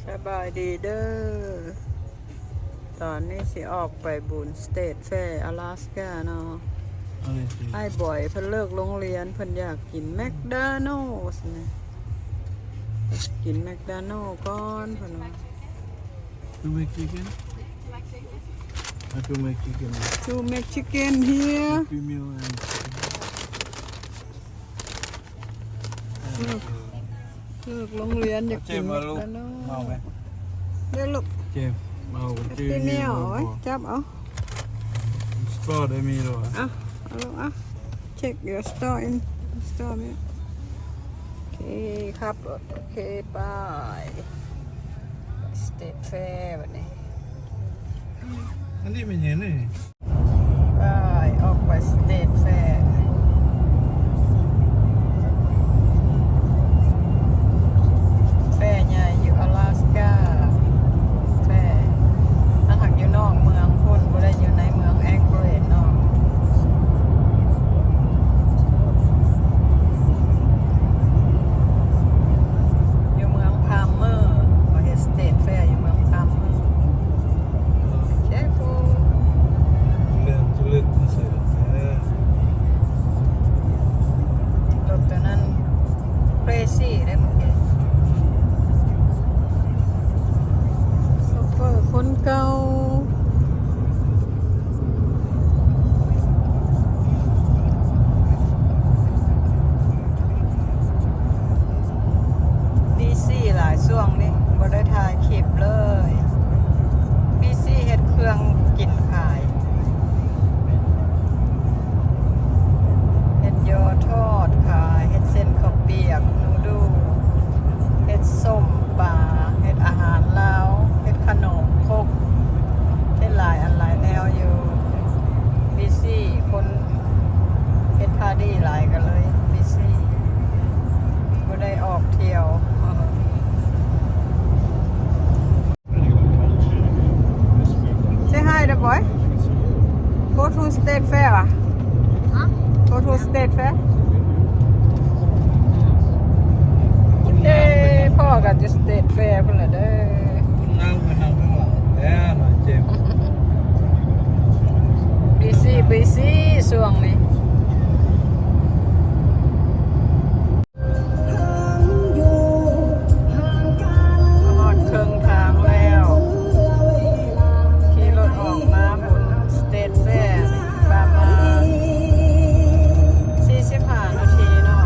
สบายดีเด้อตอนนี้สิออกไปบุญสเตทแฟร์อลาสกาเนาะไอ้บ่อยเพิ่นเลิกโรงเรียนเพิ่นอยากกินแมคโดนัลด์นะกินแมคโดนัลด์ก่อนเพิ่นว่า To make chicken? To make chicken. To make chicken here Happy meal and chicken. เลิกโรงเรียนอยากกินแมคโดนัลด์ Mauไหม เดี๋ยวลูก เจมเอาชื่อ ที่นี่เอาไว้จับเอา สปอร์ตได้มีหรอ เอาลูกเช็ค your store in store เนี่ยโอเคครับรถโอเคไปสเตทแฟร์วันนี้ อันนี้เป็นยังไง ไปออกไปสเตทแฟร์แฟร์ใหญ่อยู่อลาสกาแฟร์ถ้าหากอยู่นอกเมืองคนบ่ได้อยู่ในเมืองแองเกรดเนาะอยู่เมืองพาล์มเมอร์มาเฮสเตทแฟร์อยู่เมืองพาล์มเมอร์เชฟู เรื่องจะเลือกมาใส่ รถตัวนั้นเครซี่ได้เมื่อกี้โซเฟอร์คนเก่าบีซี่หลายช่วงนี่บ่ได้ถ่ายคลิปเลยบีซี่เฮ็ดเครื่องกินขายเฮ็ดยอทอดขายเฮ็ดเส้นข้าวเปียกนูดูเฮ็ดส้มปลาเฮ็ดอาหารลาวเฮ็ดขนมครกเฮ็ดหลายอันหลายแนวอยู่บีซี่คนเฮ็ดพาร์ตี้หลายกันเลยบีซี่บ่ได้ออกเที่ยว Say hi, the boy. Go to State Fair. Huh? Go to State Fair. เอ้พ่อกันจะ State Fair เพิ่นล่ะเด้อ นั่งไปนั่งข้างหลังแล้วหน่อยเจม busy ช่วงนี้ฮอดครึ่งทางแล้วขี่รถออกมาบน State Fair ประมาณ45 นาทีเนาะ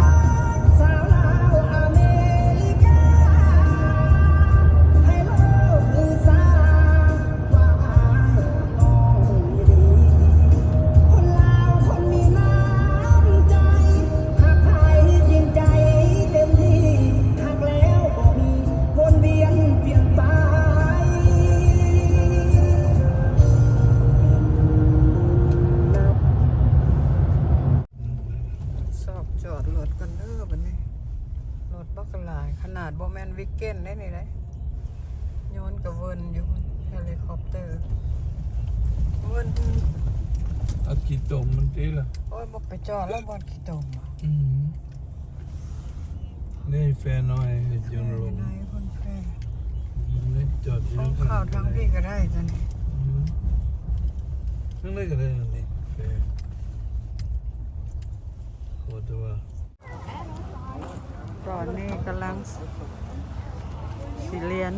สอบจอดรถกันเด้อบัดนี้รถบักหลายขนาดบ่แม่นวิกเก้นได้นี่เลยโยนกับเวินอยู่เฮลิคอปเตอร์เวิน อากิโตมมันตีละ โอ้ยบ่ไปจอดแล้วบ่ขี้ตมอ่ะ นี่แฟนน้อยจนลง ไหนคนแฟร์ นี่จอดอยู่ ต้องเข้าทางพี่ก็ได้จ้ะนี่ นั่งได้ก็ได้นี่แฟนโคตรว่า ตอนนี้กำลังสิเรียน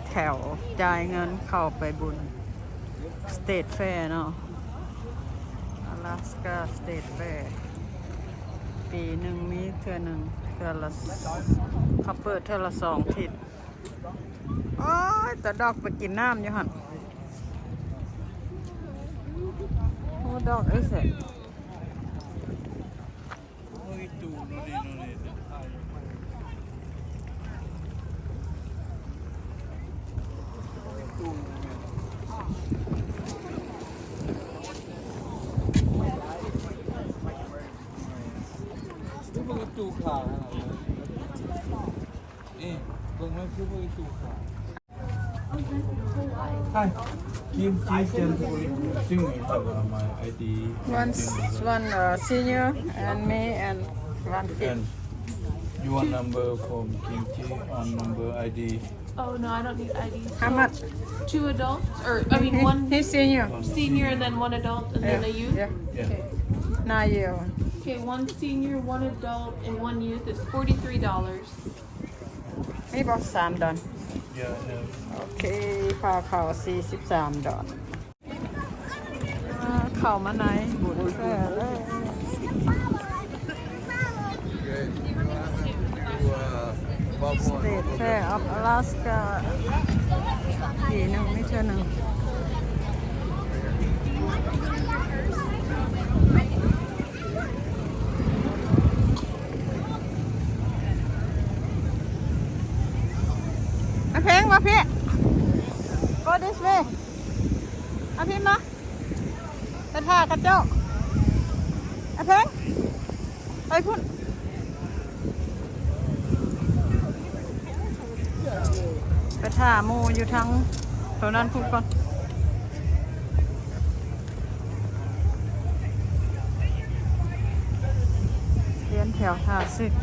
แถวจ่ายเงินเข้าไปบุญสเตทแฟร์เนาะอลาสกาสเตทแฟร์ปีหนึ่งมีเทื่อหนึ่งเทื่อละเขาเปิดเทื่อละ2 ทิศโอ้ยแต่ดอกไปกินน้ำอยู่หันโอ้ดอกไอ้เสร็จ คือพวกตูขาเอ๊ะเบิ่งว่าคือพวกตูขาใช่กิมจีเจนซึ่งตัวมา ID one senior and me and one kid You want number from kimchi on number ID? Oh no, I don't need ID. How much? 2 adults, or I mean one He's senior. senior and then 1 adult and then a youth. Yeah. Yeah. Okay. 9 year. Okay, 1 senior, 1 adult, and 1 youth is $43. นี่บอก3 ดอน Yeah, yeah. โอเคพาเขา43 ดอนเข้ามาไหนบุญแฟร์เลยสเตทแฟร์ออฟอลาสกาปีหนึ่งไม่ใช่หนึ่งเพลงมาพี่ go this way เอาพี่มาไปท่ากระเจ้าเพลงไปพุ่นไปท่าหมูอยู่ทั้งตัวนั้นพุ่นก่อนเรียนแถวท่าซึก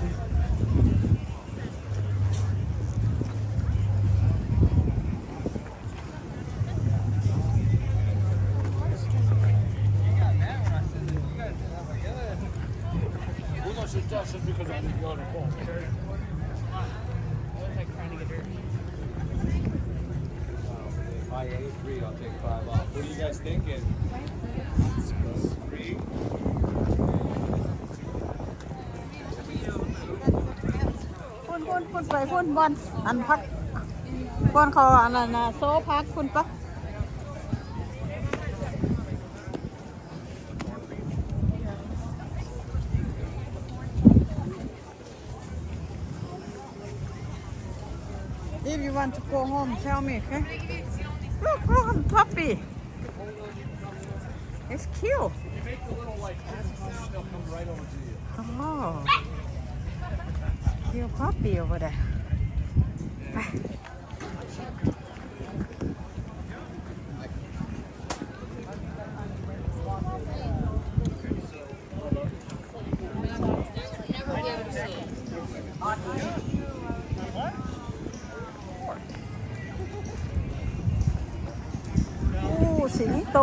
I ate 3, I'll take 5 off. What are you guys thinking? 3? พุ่นไปพุ่นบอลอันพักบอลเขาอันนั้นนะโซ่พักพุ่นปะIf you want to go home, tell me, okay? Look, puppy. It's cute. You make the little like they'll come right over to you. Oh, cute puppy over there. Bye. Oh, สิงโต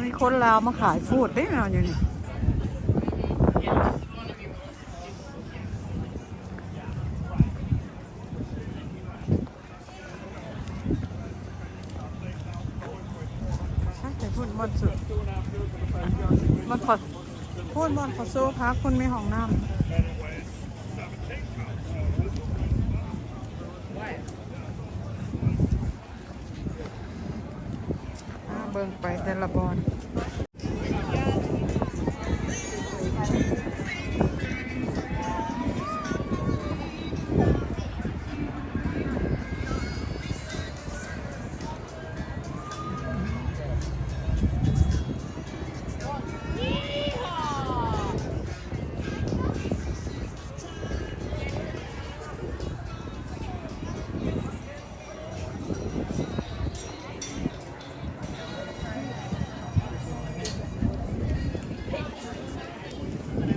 มีคนลาวมาขายฟูดได้ไงอยู่นี่ใช่แต่พูดมันสุดมันขอพูดมันขอโซ่พักคุณไม่ห้องน้ำเบิ่งไปแต่ละบอล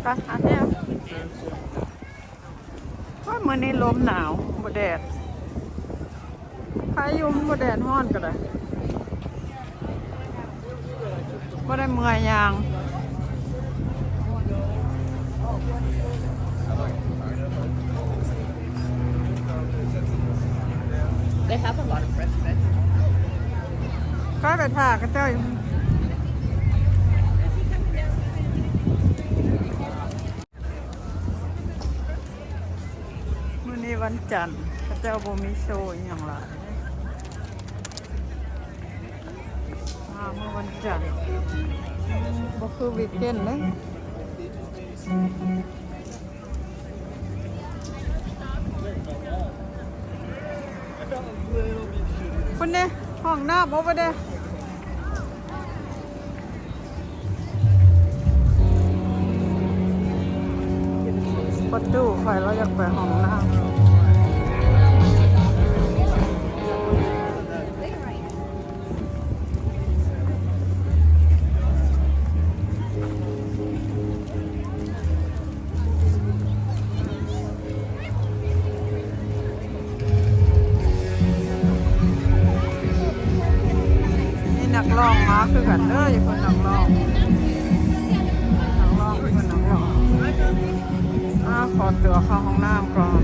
ไปอันเนี้ยว่ามื้อนี้ลมหนาวบ่แดดพายุบ่แดดร้อนก็ได้บ่ได้เมื่อยยาง They have a lot of fresh veg. ก็ไปท่ากระเจ้าอยู่มื้อนี้วันจันทร์กระเจ้าบ่มีโชว์อีหยังหลายมาเมื่อวันจันทร์บ่คือวีคเอนด์เลยคนนี้ห้องน้ำover there ประตูไฟเราอยากไปห้องน้ำ คือกันเด้ออยู่คนนักร้องคือคนนักร้องขอตัวเข้าห้องน้ำก่อน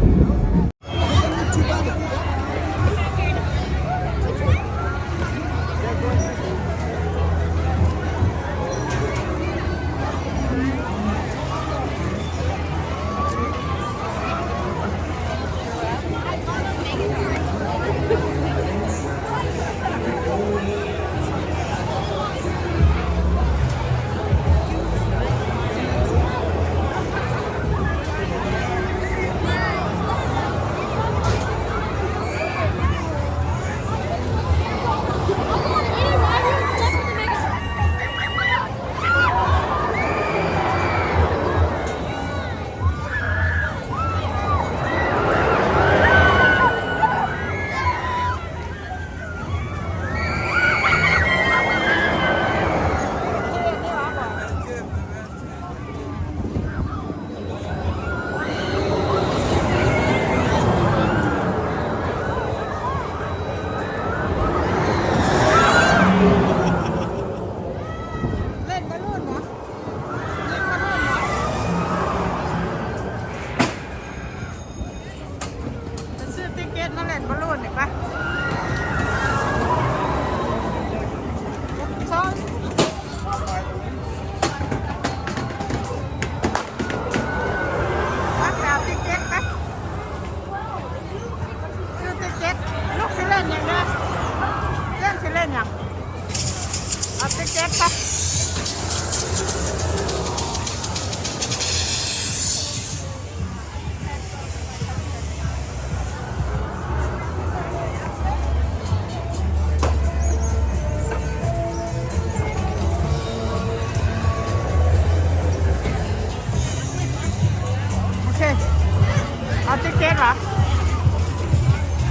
เอาติ๊กเก็ตเหรอ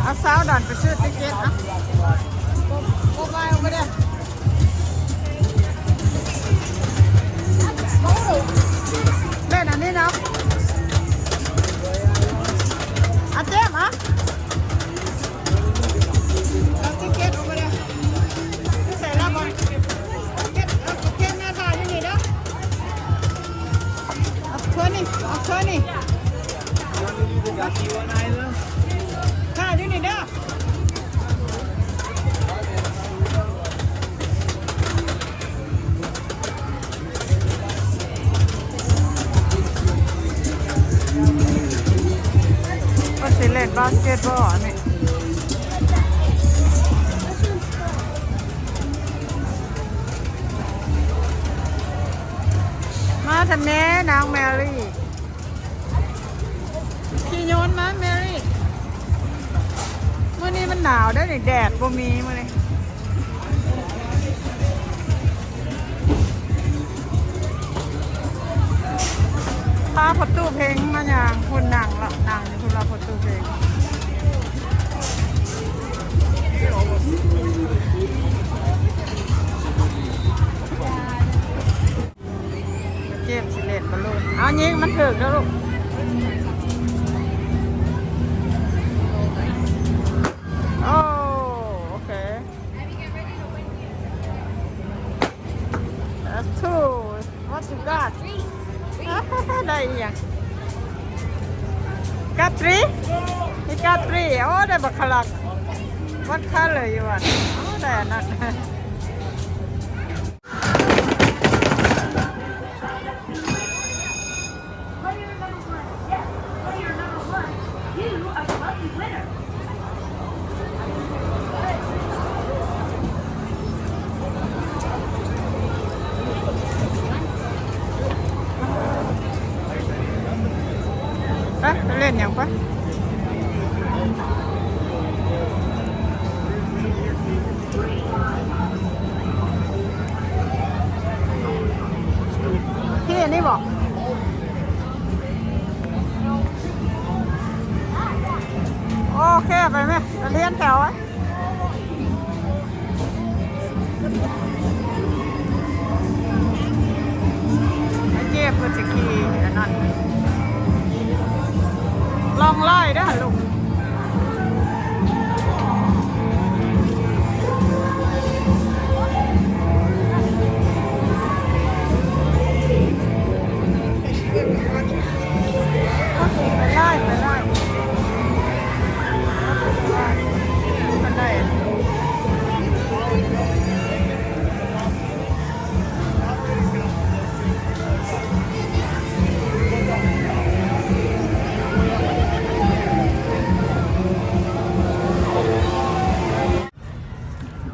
เอาสาวดันไปซื้อติ๊กเก็ตนะโอ้ไม่เอาไปเด้อเล่นอันนี้เนาะอาเจมอ่ะเอาติ๊กเก็ตเอาไปเด้อใส่ละบอลติ๊กเก็ตหน้าตาอยู่นี่เด้อเอาเชิญนี่ค่ะดูนี่เด้อก็สิเล่นบาสเกตบอลนี่มาทำแม่นางแมรี่ขี่โยนมาแมรี่มื่อนี้มันหนาวได้หนิแดดบ่มีมื่อนี้พาพอตู้เพลงมาอย่างคุณนางละนางนี่คุณลาพอตู้เพลงเก็บสิเล่นบอลลูนเอายิงมันถึกแล้วลูกokay. That's two. What you got? Đây nhỉ? Got three? He got three. Oh, that's a color. What color you want? Oh, that's not. Lên nhỉ quá. Kia đi bỏ. Ok vậy mẹ, liên theo ấy. Kia vừa chỉ kỳนั่นลองไล่ได้ลูก ไปได้มันได้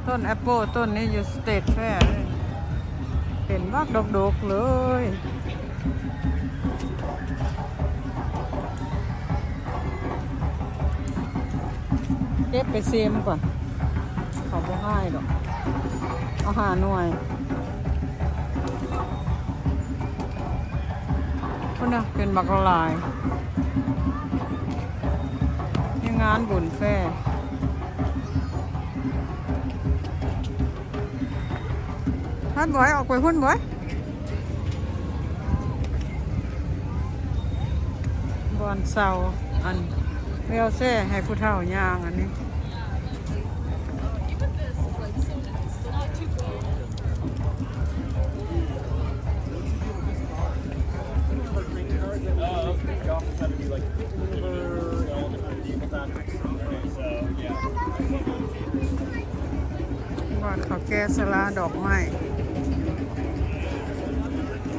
ต้นแอปเปิลต้นนี้อยู่สเตทแฟร์เลยเป็นบักดกๆเลยเก็บไปเซมก่อน เขาไม่ให้หรอกเอาหาหน่วยคนน่ะเป็นบักละลายยังงานบุญแฟร์ท่านบอยออกไปหุ้นบอยบอนเสาอันเวลเซ่ให้ผู้เฒ่าย่างอันนี้ ก่อนเขาแก้สลาดอกไม้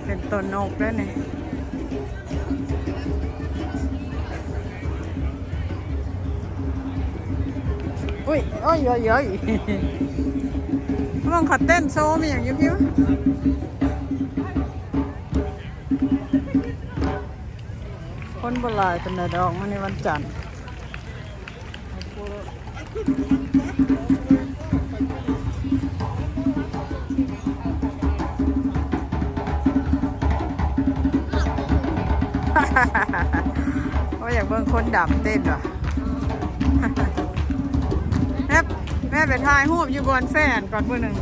เป็นต้นนกด้วยนี่อุ้ยโอ้ยเยอะๆมึงขัดเต้นโซ่มีอย่างยิ้มคนบลายเป็นดอกมันในวันจันทร์ว่าอยากเบิ่งคนดำเต้นว่ะ แม่ไปถ่ายรูปอยู่บนแฟนก่อนมื้อหนึ่ง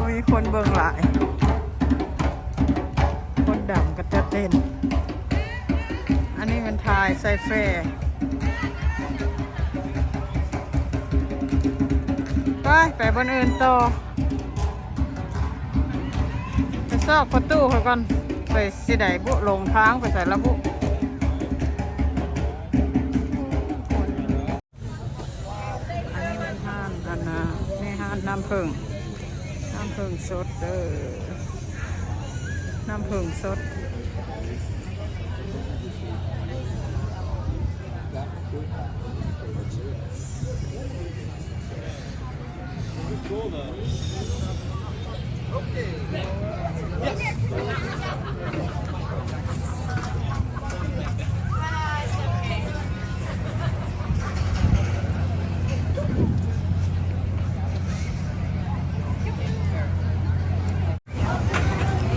มีคนเบิ่งหลายคนดำก็จะเต้นอันนี้มันถ่ายใส่แฟร์ไปบนอื่นต่อไปซอกประตูเขาก่อนไปสิไดบุลงทางไปใส่ละบุอันนี้เป็นห้านกันนะนี่ห้านน้ำผึ้งสดน้ำผึ้งสด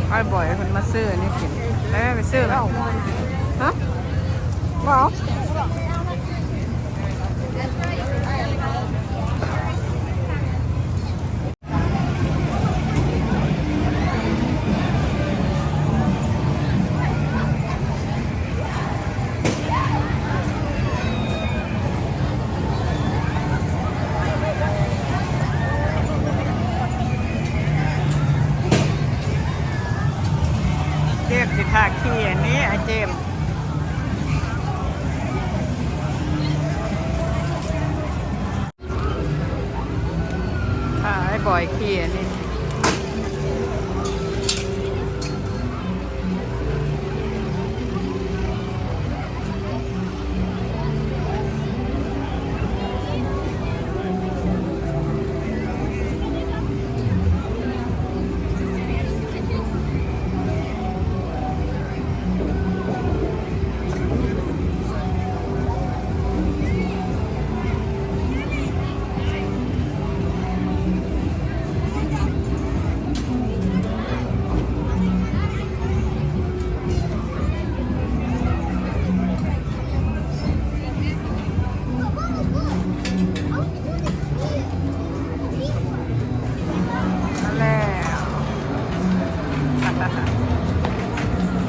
ไปบ่อยคนมาซื้อนี่กินแล้วไปซื้อแล้วฮะว้าวเจมส์สิทาขี้อันนี้ไอ้เจมส์ถ้าไอ้บอยขี้อันนี้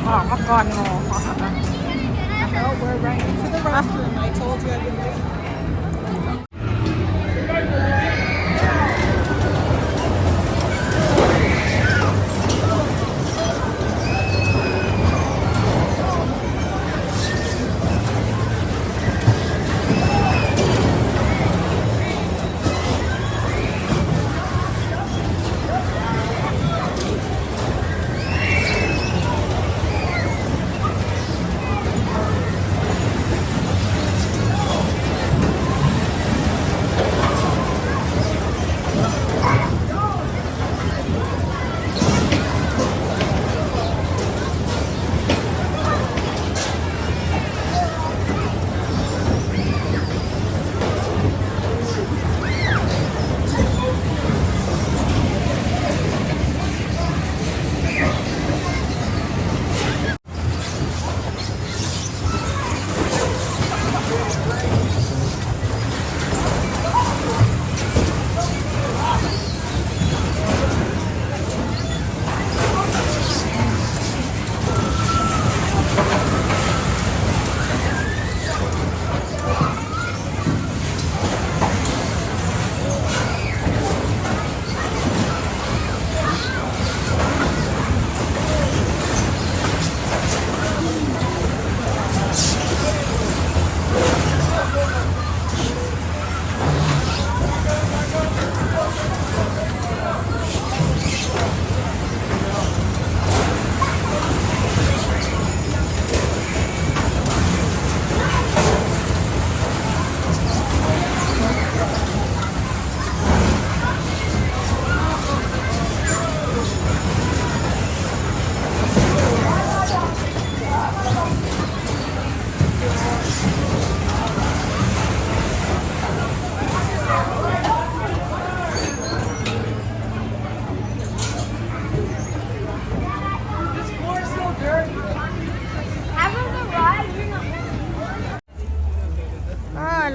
ออกมาก่อนงู No, we're right into the restroom. I told you I would wait.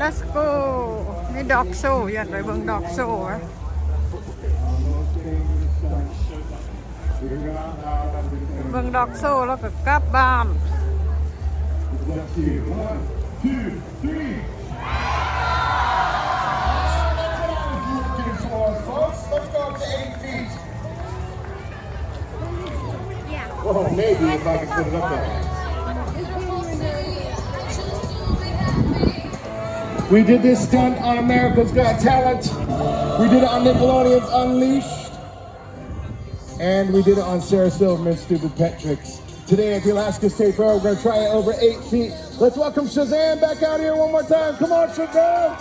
let's go มีดอกโซ่อยากไปเบิ่งดอกโซ่อะเบิ่งดอกโซ่แล้วก็กลับบ้าน Well, maybe if I can put it up there. We did this stunt on America's Got Talent. We did it on Nickelodeon's Unleashed. And we did it on Sarah Silverman's Stupid Pet Tricks. Today at the Alaska State Fair, we're going to try it over 8 feet. Let's welcome Shazam back out here one more time. Come on, Shazam!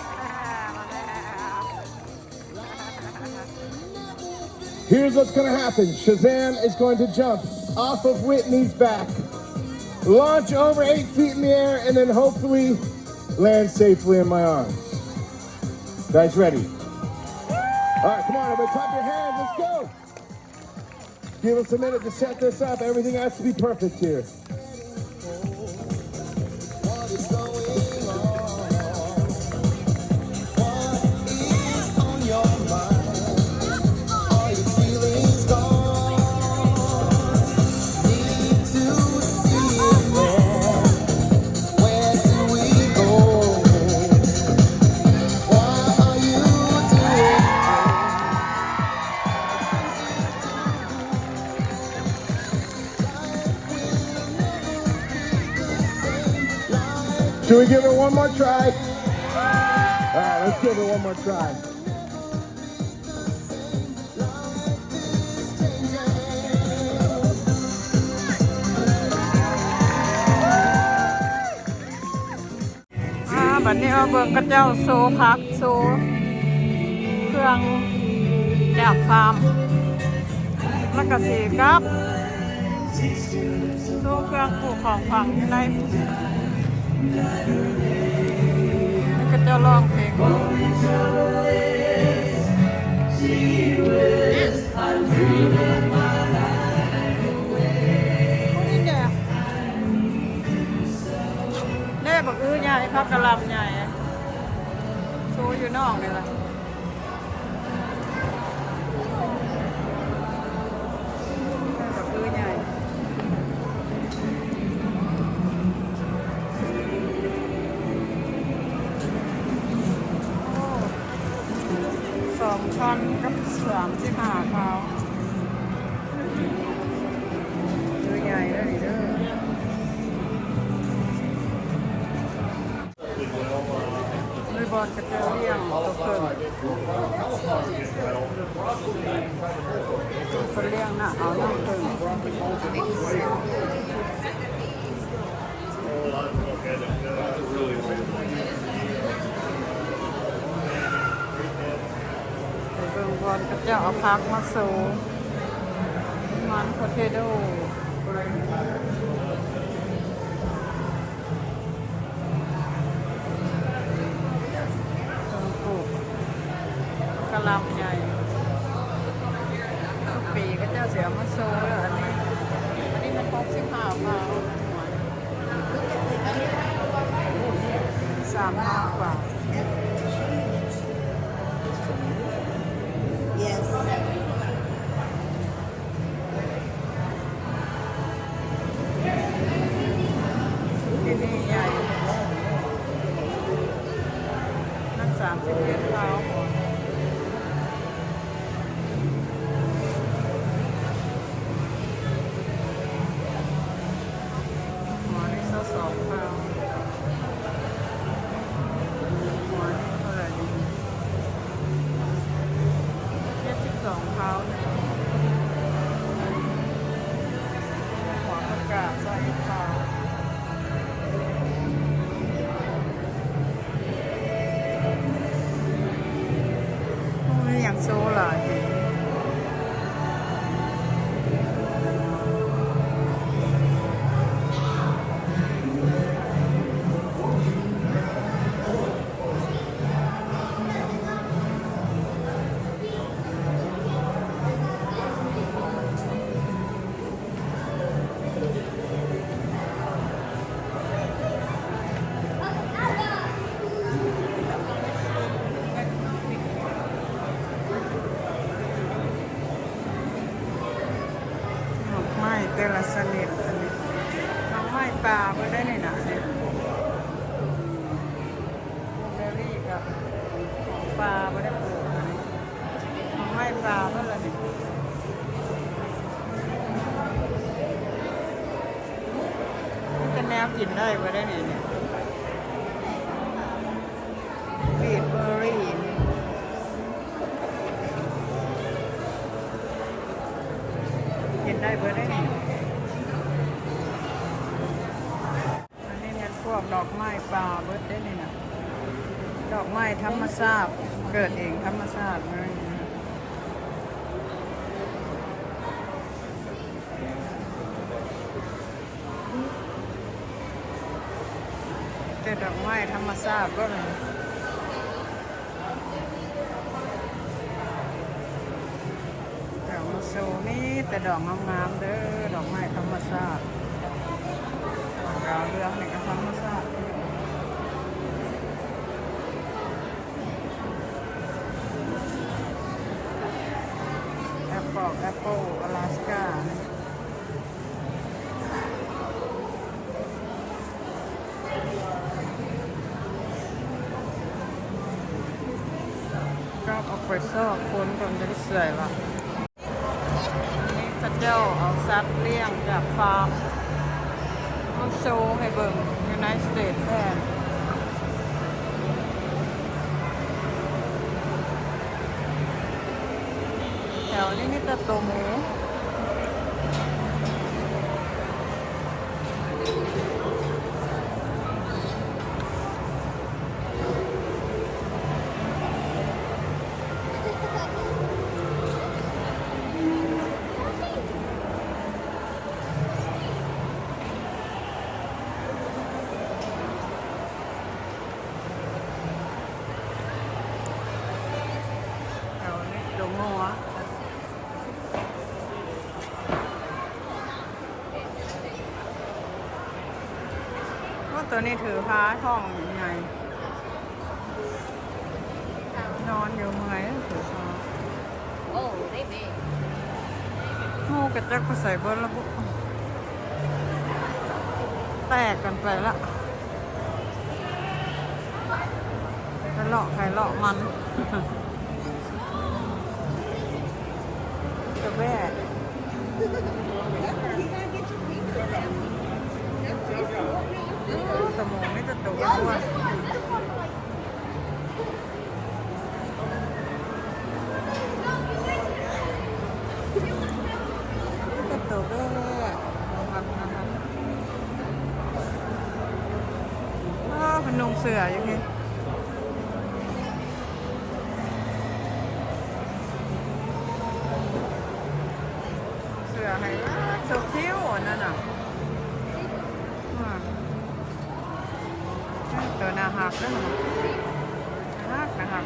Here's what's going to happen. Shazam is going to jump off of Whitney's back, launch over 8 feet in the air, and then hopefully land safely in my arms. Guys ready? All right, come on, everybody, clap your hands. Let's go. Give us a minute to set this up. Everything has to be perfect here. Should we give it one more try? All right, let's give it one more try. Bạnนี้เอาเบิ่งกระเจ้าโซพักโซเครื่องจากฟาร์มแล้วก็สีครับโซเครื่องปลูกของฝังอยู่ในก็จะร้องเพลงบักอื้อใหญ่พักกะลำใหญ่โชว์อยู่นอกนี่แหละบักอื้อใหญ่2 ช้อนกับ35 ข้าวอื้อใหญ่แล้วนี่เด้อบอลกระเจียวเลี้ยงตัวเพิ่มตัวเลี้ยงน่ะเอาน้ำเพิ่มเบิ่งบอลกระเจียวเอาพักมาสูมันโพเทโต้กะลำใหญ่ทุกปีก็เจ้าเสียมาโชว์แล้วอันนี้มัน65 บาท 3,000 กว่า Yes. ที่นี่ใหญ่นั่ง31เท้าหมดหมอนี่22เท้าหมอนี่เท่าไหร่ดี72เท้าเนี่ยหัวประกาศใส่เท้าอย่างโซล่ะดอกไม้แต่ละชนิดอันนี้ดอกไม้ป่าไม่ได้ในหนาเนี่ยบลูเบอร์รี่กับของป่าไม่ได้ปลูกอันนี้ดอกไม้ป่าเมื่อไรเนี่ยเป็นแนวกินได้ไม่ได้เนี่ยบีทเบอร์รี่นี่กินได้เบอร์ได้นี่อันนี้เนี่ยพวกดอกไม้ป่าเบิร์ดได้นี่นะดอกไม้ธรรมชาติเกิดเองธรรมชาติเลยแต่ดอกไม้ธรรมชาติก็เลยดอกมะสูนี่แต่ดอกงามๆเด้อดอกไม้ธรรมชาติดาวเรืองนี่ก็ธรรมชาติแอปเปิลอลาสก้าก็เอาไปซอกคนก่อนจะได้เสื่อยว่ะอันนี้พระเจ้าเอาสัตว์เลี้ยงจากฟาร์มมาโชว์ให้เบิ่งอยู่ในสเตทแฟร์แถวนี้นี่แต่ตัวหมูแถวนี้ตัวงัวว่าตัวนี้ถือพาท่องยังไงนอนอยู่เมื่อยถือพา Oh, baby. โง่กระจักไปใส่เบิ้ลแล้วบุแตกกันไปละใครเลาะใครเลาะมัน จะแว่สมองนี่จะตกด้วยจะตกด้วยพนงเสืออย่างนี้เสือให้โชว์คิ้วนั่นน่ะตัวนาหักนะหักนะหัก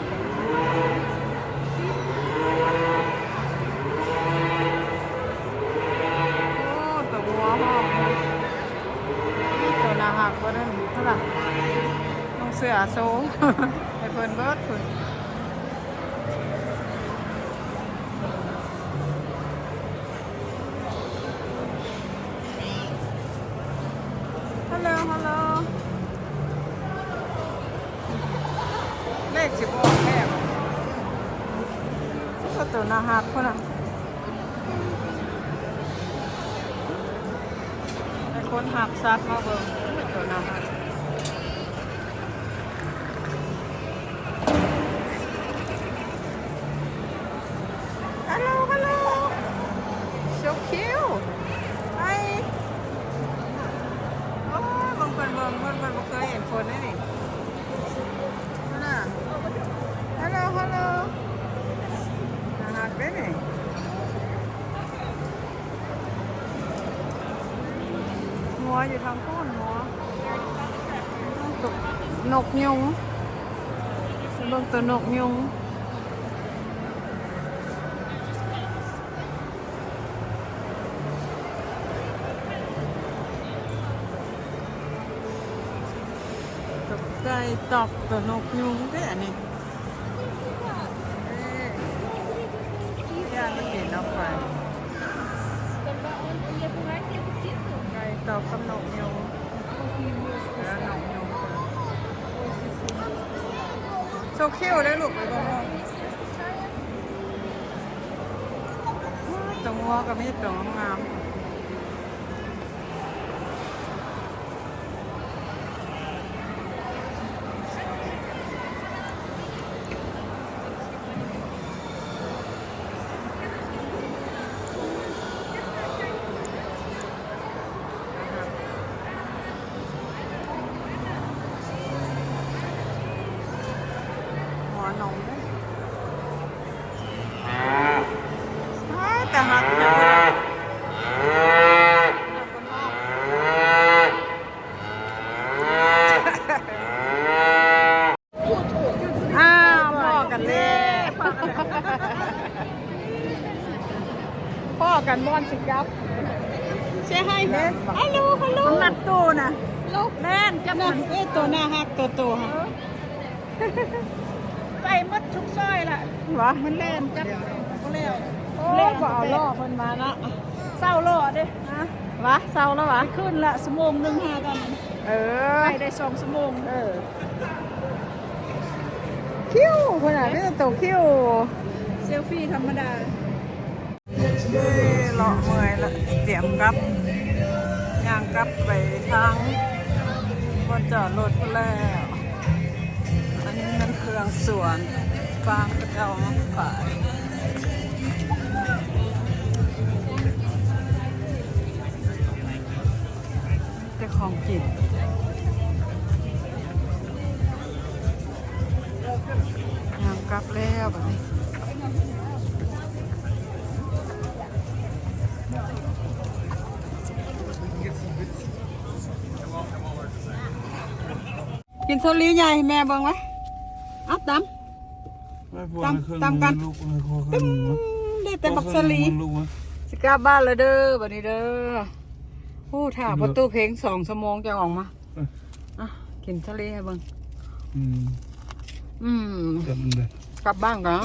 โอ้ตัววัวห้องตัวนาหักก็ได้เท่าไหร่ต้องเสือ โซ ให้เพิ่นเบิดคุณฮัลโหลฮัลโหลเลขสิบออกแค่ก็ตัวหนาหักคนน่ะไอ้คนหักซัดมาเบิ่งตัวหนาหักฮัลโหลฮัลโหล so cute ไอ้โอ้ยบางคนบ่เคยเห็นคนนี่นี่น่ะฮัลโหลฮัลโหลน่ารักเด้นี่หัวอยู่ทางก้นหัวนกยุงเบิ่งตัวนกยุงใจตอบตัวนกยุงเด้อันนี้ย่านมันเห็นออกไปไก่ตอบกับนกยุงแล้วนกยุงโซคิวได้ลูกไปบ้างตัวงัวกับมีตัวงามนมเลยแต่หักจะอ้าวพ่อกันเลยพ่อกันบอนสิครับใช่ให้เล่นฮัลโหลฮัลโหลนัดตัวนะเล่นจับมันตัวหน้าหักตัวฮะไปมัดทุกซอยละวะมันเล่นจับก็เล่นเล่นก็เอาล่อคนมาละเศร้าล่อเด้ฮะวะเศร้าแล้ววะขึ้นละชั่วโมงนึง5 กันไปได้2 ชั่วโมงคิ้วคนไหนไม่ต้องคิ้วเซลฟี่ธรรมดาเลาะเมื่อยละเตรียมกลับย่างกลับไปทางบนจอดรถแล้วอันนี้มันเครื่องสวนฟางกระเจ้ามาขายแต่ของกินย่างกลับแล้วแบบนี้กินโซลีใหญ่แม่เบิ่งไหมอัพตำกันตึ้งได้แต่บักโซลีสิกลับบ้านแล้วเด้อบัดนี้เด้อโอ้ถ้าประตูเพลง2 ชั่วโมงจะออกมากินโซลีให้เบิ่งกลับบ้านกัน